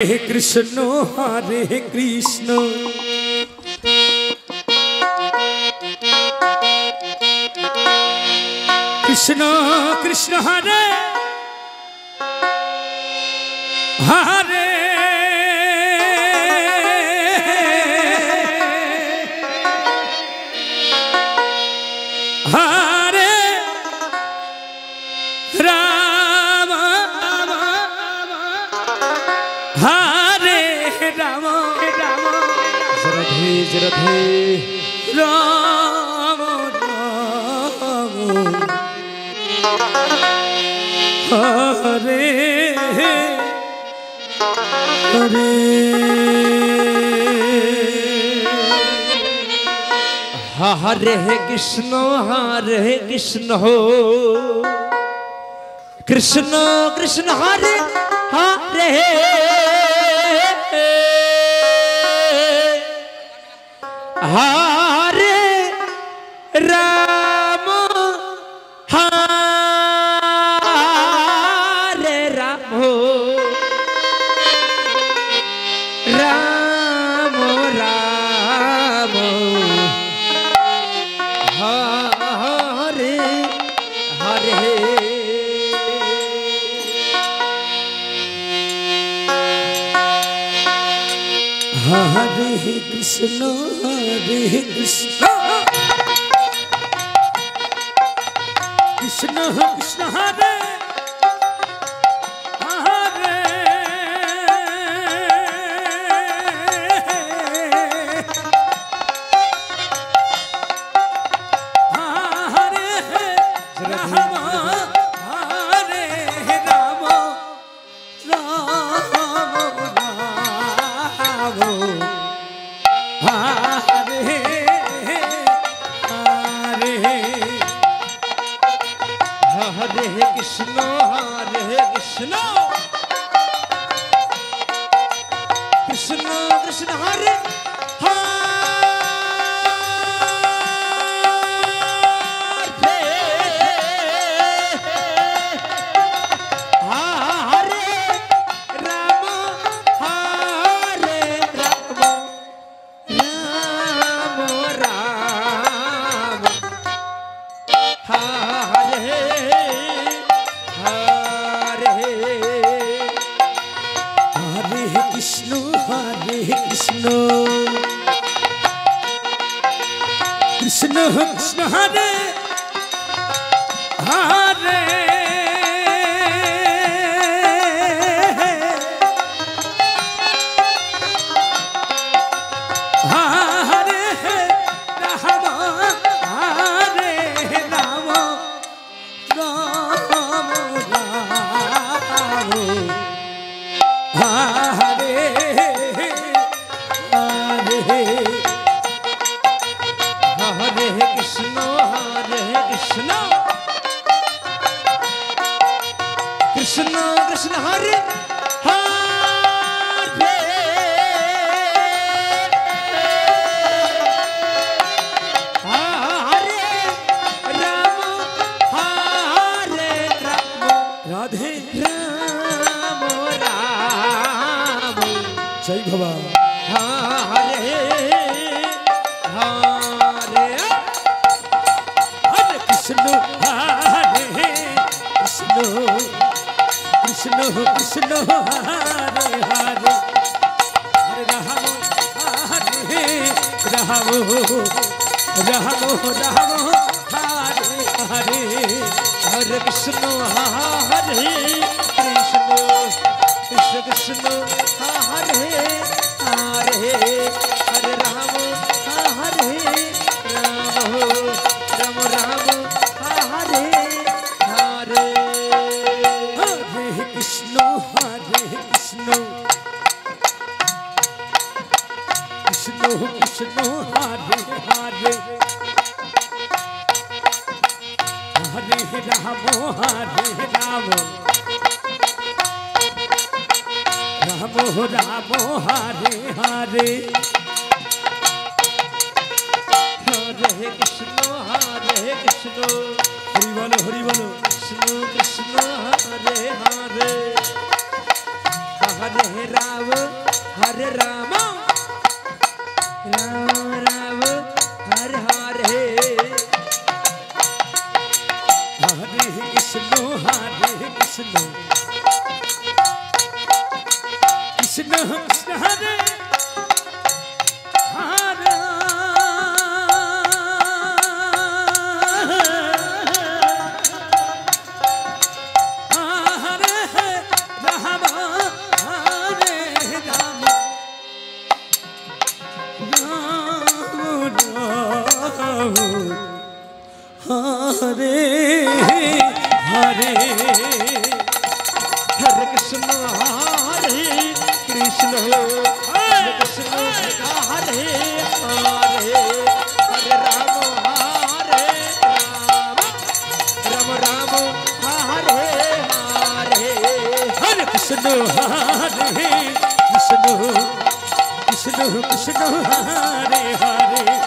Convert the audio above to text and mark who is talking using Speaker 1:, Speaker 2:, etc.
Speaker 1: हरे कृष्ण हरे कृष्ण कृष्ण कृष्ण हरे हरे हरे राम हरे राम राम
Speaker 2: राधे राधे
Speaker 1: राम राम हरे हरे
Speaker 2: हरे कृष्ण हो कृष्ण कृष्ण हरे हरे हरे राम हरे राम राम राम हरे हरे
Speaker 1: हरे कृष्ण कृष्ण कृष्ण हरे हरे हरे राम हरे राम राम राम हरे हरे
Speaker 2: हरे कृष्ण कृष्ण कृष्ण हरे
Speaker 1: कृष्ण कृष्ण हरे हरे हरे राम हरे राम राम राम हरे हरे
Speaker 2: हरे कृष्ण कृष्ण कृष्ण हरे हरे हरे राम हरे राम
Speaker 1: राधे
Speaker 2: राम राम
Speaker 1: जय भगवान
Speaker 2: हरे हरे
Speaker 1: हरे कृष्ण हरे कृष्ण कृष्ण कृष्ण हरे हरे हरे राम हरे राम राम राम हरे हरे
Speaker 2: हरे कृष्ण हरे कृष्ण कृष्ण कृष्ण हरे हरे हरे राम हरे राम राम राम हरे हरे
Speaker 1: हरे कृष्ण कृष्ण कृष्ण कृष्ण हरे हरे हरे राम राम राम हरे हरे
Speaker 2: हरे कृष्ण हरि बोलो
Speaker 1: कृष्ण कृष्ण
Speaker 2: कृष्ण हरे हरे हरे राम हरे राम राम राम हरे हरे
Speaker 1: हरे कृष्ण कृष्ण कृष्ण हरे हरे हरे हरे
Speaker 2: हरे कृष्ण हरे कृष्ण हरे कृष्ण हरे हरे हरे राम राम राम हरे हरे
Speaker 1: हरे कृष्ण हरे कृष्ण कृष्ण कृष्ण हरे हरे